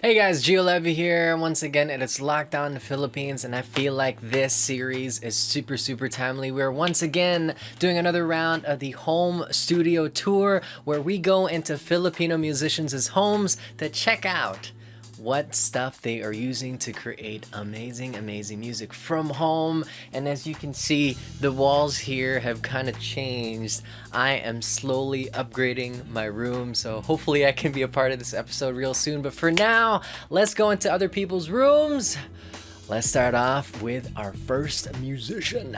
Hey guys, Levy here. Once again, it is lockdown in the Philippines, and I feel like this series is super timely. We're once again doing another round of the home studio tour where we go into Filipino musicians' homes to check out what stuff they are using to create amazing music from home. And as you can see, the walls here have kind of changed. I am slowly upgrading my room, so hopefully I can be a part of this episode real soon. But for now, let's go into other people's rooms. Let's start off with our first musician.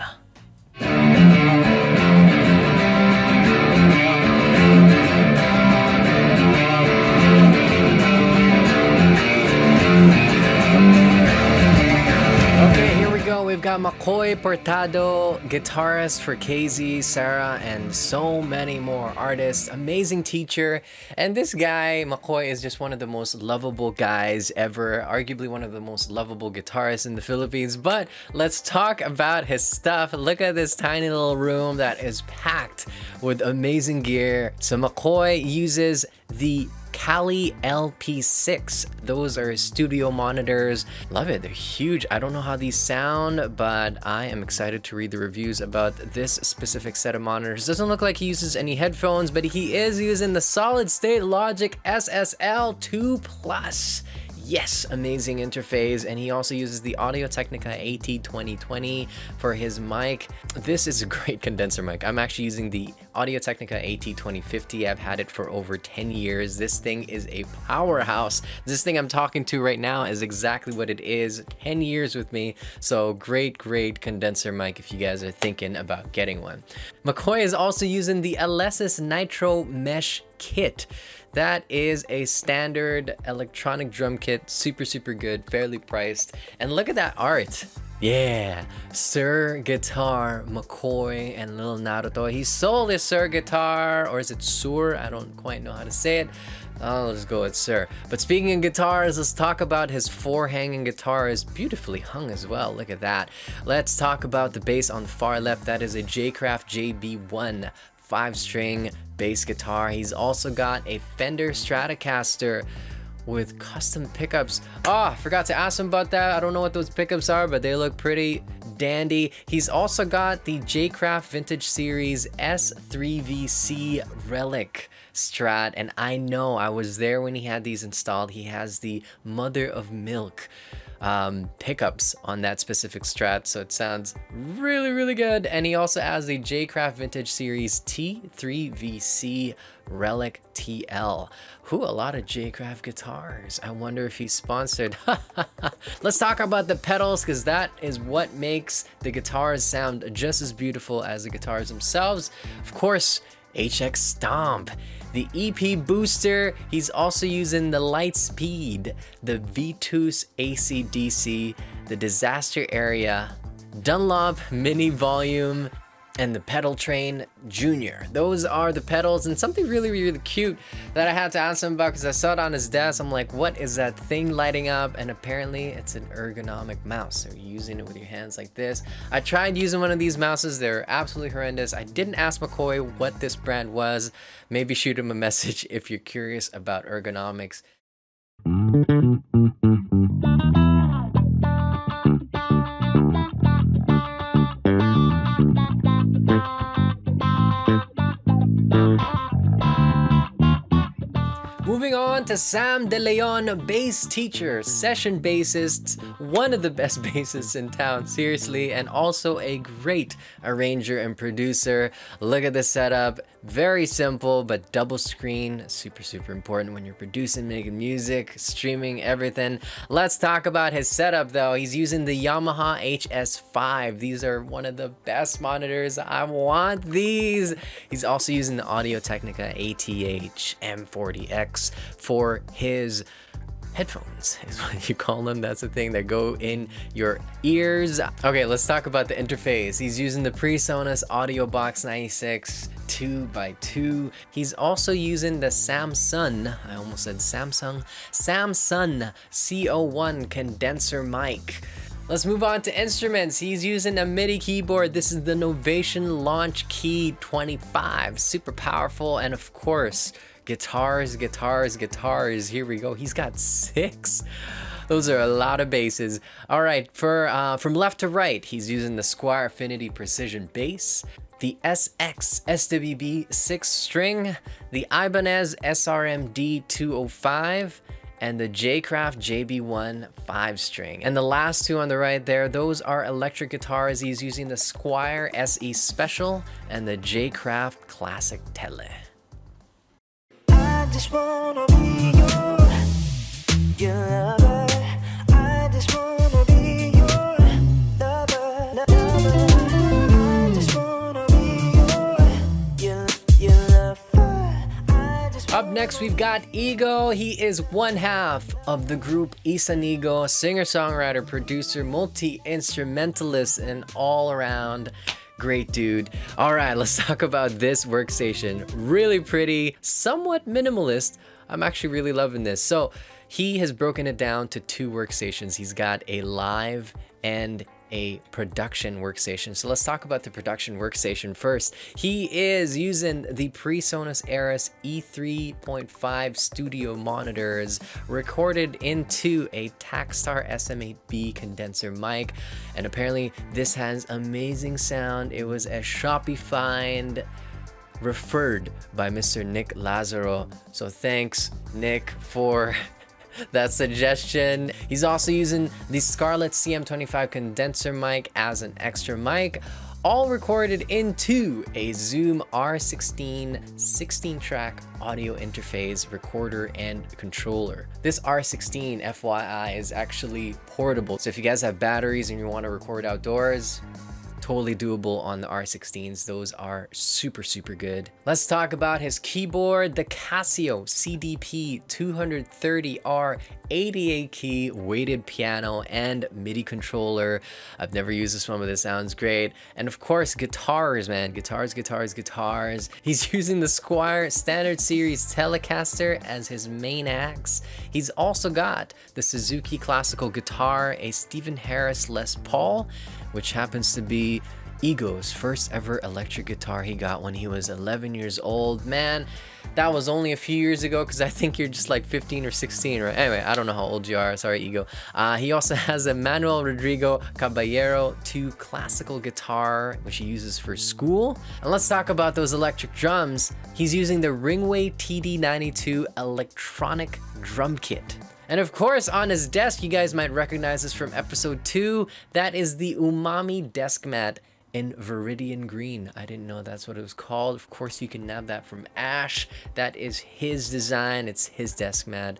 We've got Makoy Portado, guitarist for KZ, Sarah, and so many more artists. Amazing teacher. And this guy, Makoy, is just one of the most lovable guys ever. Arguably one of the most lovable guitarists in the Philippines. But let's talk about his stuff. Look at this tiny little room that is packed with amazing gear. So Makoy uses the Kali LP6. Those are studio monitors. Love it. They're huge. I don't know how these sound, but I am excited to read the reviews about this specific set of monitors. Doesn't look like he uses any headphones, but he is using the solid state Logic SSL 2 Plus. Yes, amazing interface. And he also uses the Audio Technica AT2020 for his mic. This is a great condenser mic. I'm actually using the Audio Technica AT2050. I've had it for over 10 years. This thing is a powerhouse. This thing I'm talking to right now is exactly what it is. 10 years with me. So great condenser mic if you guys are thinking about getting one. Makoy is also using the Alesis Nitro Mesh Kit. That is a standard electronic drum kit, super good, fairly priced. And look at that art. Yeah, Sir Guitar, Makoy, and Little Naruto. He sold his Sir Guitar, or is it Sur? I don't quite know how to say it. I'll just go with Sir. But speaking of guitars, let's talk about his 4 hanging guitars, beautifully hung as well. Look at that. Let's talk about the bass on the far left. That is a J-Craft JB1 5-string bass guitar. He's also got a Fender Stratocaster with custom pickups. I forgot to ask him about that. I don't know what those pickups are, but they look pretty dandy. He's also got the J-Craft Vintage Series S3VC Relic Strat, and I know I was there when he had these installed. He has the Mother of Milk pickups on that specific Strat, so it sounds really good. And he also has the J-Craft Vintage Series T3VC Relic TL. A lot of J-Craft guitars. I wonder if he's sponsored. Let's talk about the pedals, because that is what makes the guitars sound just as beautiful as the guitars themselves. Of course, HX Stomp, the EP booster. He's also using the Lightspeed, the Vitus AC/DC, the Disaster Area, Dunlop Mini Volume, and the Pedal Train Junior. Those are the pedals, and something really cute that I had to ask him about because I saw it on his desk. I'm like, what is that thing lighting up? And apparently it's an ergonomic mouse. So you're using it with your hands like this. I tried using one of these mouses. They're absolutely horrendous. I didn't ask Makoy what this brand was. Maybe shoot him a message if you're curious about ergonomics. Moving on to Sam De Leon, bass teacher, session bassist, one of the best bassists in town, seriously, and also a great arranger and producer. Look at the setup. Very simple, but double screen, super important when you're producing, making music, streaming, everything. Let's talk about his setup though. He's using the Yamaha HS5. These are one of the best monitors. I want these. He's also using the Audio Technica ATH M40X for his headphones is what you call them. That's the thing that go in your ears. Okay, let's talk about the interface. He's using the PreSonus Audio Box 96 2x2. He's also using the Samsung, I almost said Samsung CO1 condenser mic. Let's move on to instruments. He's using a MIDI keyboard. This is the Novation Launch Key 25. Super powerful, and of course, Guitars, guitars, guitars. Here we go. He's got 6. Those are a lot of basses. All right, from left to right, he's using the Squire Affinity Precision Bass, the SX SWB 6-string, the Ibanez SRMD 205, and the J-Craft JB1 5-string. And the last two on the right there, those are electric guitars. He's using the Squire SE Special and the J-Craft Classic Tele. I just wanna be your lover. I just wanna be your lover. I just wanna be your lover. Up next, we've got Ego. He is one half of the group Isanigo, singer-songwriter, producer, multi-instrumentalist, and all-around great dude. All right, let's talk about this workstation. Really pretty, somewhat minimalist. I'm actually really loving this. So he has broken it down to 2 workstations. He's got a live and a production workstation. So let's talk about the production workstation first. He is using the PreSonus Aris E3.5 studio monitors, recorded into a Takstar SM8B condenser mic, and apparently this has amazing sound. It was a Shopee find referred by Mr. Nick Lazaro. So thanks, Nick, for that suggestion. He's also using the Scarlett CM25 condenser mic as an extra mic, all recorded into a Zoom R16 16-track audio interface recorder and controller. This R16, FYI, is actually portable. So if you guys have batteries and you want to record outdoors, totally doable on the R16s. Those are super, super good. Let's talk about his keyboard, the Casio CDP 230R 88 key weighted piano and MIDI controller. I've never used this one, but it sounds great. And of course, guitars, man. Guitars, guitars, guitars. He's using the Squire Standard Series Telecaster as his main axe. He's also got the Suzuki classical guitar, a Stephen Harris Les Paul, which happens to be Ego's first ever electric guitar he got when he was 11 years old. Man, that was only a few years ago, because I think you're just like 15 or 16, right? Anyway, I don't know how old you are. Sorry, Ego. He also has a Manuel Rodrigo Caballero 2 classical guitar, which he uses for school. And let's talk about those electric drums. He's using the Ringway TD92 electronic drum kit. And of course, on his desk, you guys might recognize this from episode 2. That is the Umami desk mat in Viridian Green. I didn't know that's what it was called. Of course, you can nab that from Ash. That is his design. It's his desk mat.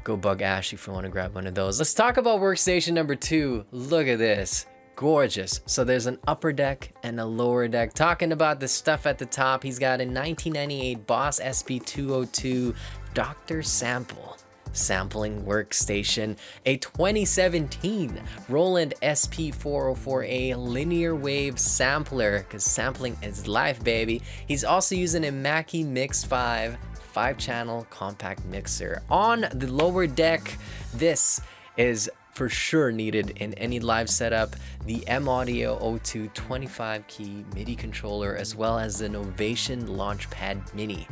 Go bug Ash if you want to grab one of those. Let's talk about workstation number 2. Look at this. Gorgeous. So there's an upper deck and a lower deck. Talking about the stuff at the top, he's got a 1998 Boss SP202 Dr. Sample sampling workstation, a 2017 Roland SP404A linear wave sampler, because sampling is life, baby. He's also using a Mackie Mix 5 5-channel compact mixer. On the lower deck, this is for sure needed in any live setup, the M-Audio O2 25 key MIDI controller, as well as the Novation Launchpad Mini.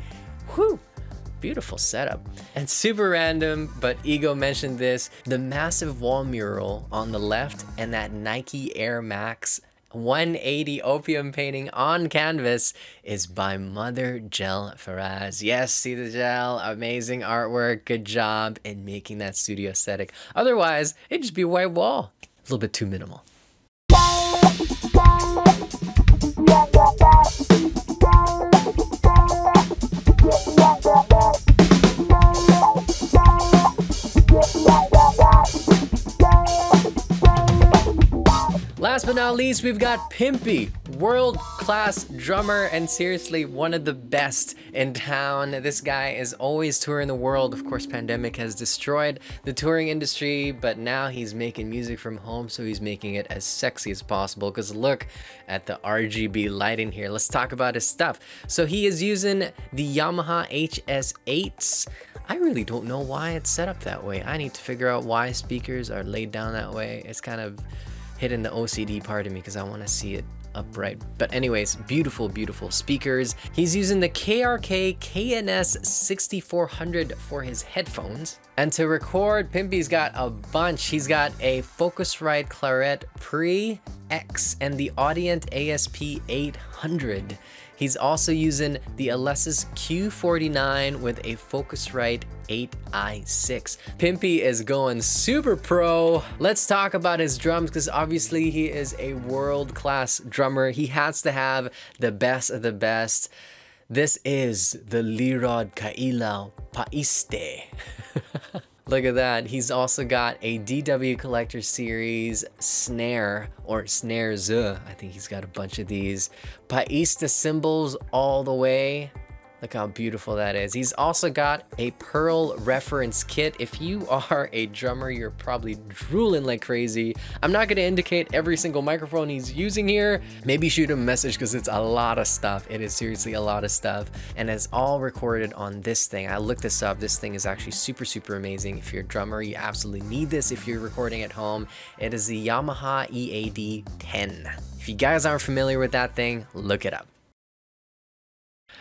Whew! Beautiful setup. And super random, but Ego mentioned this, the massive wall mural on the left and that Nike Air Max 180 opium painting on canvas is by Mother Gel Faraz. Yes, see the gel, amazing artwork, good job in making that studio aesthetic. Otherwise, it'd just be a white wall. A little bit too minimal. Last but not least, we've got Pimpi, world-class drummer and seriously one of the best in town. This guy is always touring the world. Of course, pandemic has destroyed the touring industry, but now he's making music from home, so he's making it as sexy as possible, because look at the RGB lighting here. Let's talk about his stuff. So he is using the Yamaha HS8s. I really don't know why it's set up that way. I need to figure out why speakers are laid down that way. It's kind of hitting the OCD part of me, because I want to see it upright. But anyways, beautiful, beautiful speakers. He's using the KRK KNS 6400 for his headphones. And to record, Pimpi's got a bunch. He's got a Focusrite Claret Pre X and the Audient ASP 800. He's also using the Alesis Q49 with a Focusrite 8i6. Pimpi is going super pro. Let's talk about his drums, because obviously he is a world-class drummer. He has to have the best of the best. This is the Lirod Kailaw Paiste. Look at that. He's also got a DW Collector Series snare, or snares. I think he's got a bunch of these. Paista cymbals all the way. Look how beautiful that is. He's also got a Pearl reference kit. If you are a drummer, you're probably drooling like crazy. I'm not going to indicate every single microphone he's using here. Maybe shoot him a message, because it's a lot of stuff. It is seriously a lot of stuff. And it's all recorded on this thing. I looked this up. This thing is actually super, super amazing. If you're a drummer, you absolutely need this if you're recording at home. It is the Yamaha EAD 10. If you guys aren't familiar with that thing, look it up.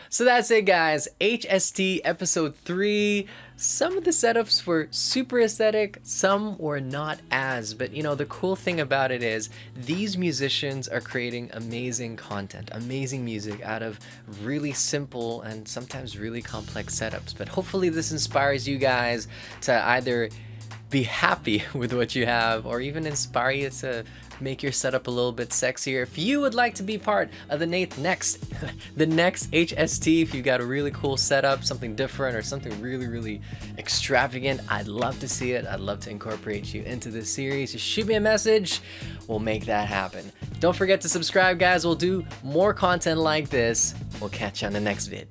So that's it, guys. HST episode 3. Some of the setups were super aesthetic, some were not as, but you know, the cool thing about it is these musicians are creating amazing content, amazing music out of really simple and sometimes really complex setups. But hopefully this inspires you guys to either be happy with what you have, or even inspire you to make your setup a little bit sexier. If you would like to be part of the next HST, if you've got a really cool setup, something different or something really, really extravagant, I'd love to see it. I'd love to incorporate you into this series. Just shoot me a message. We'll make that happen. Don't forget to subscribe, guys. We'll do more content like this. We'll catch you on the next vid.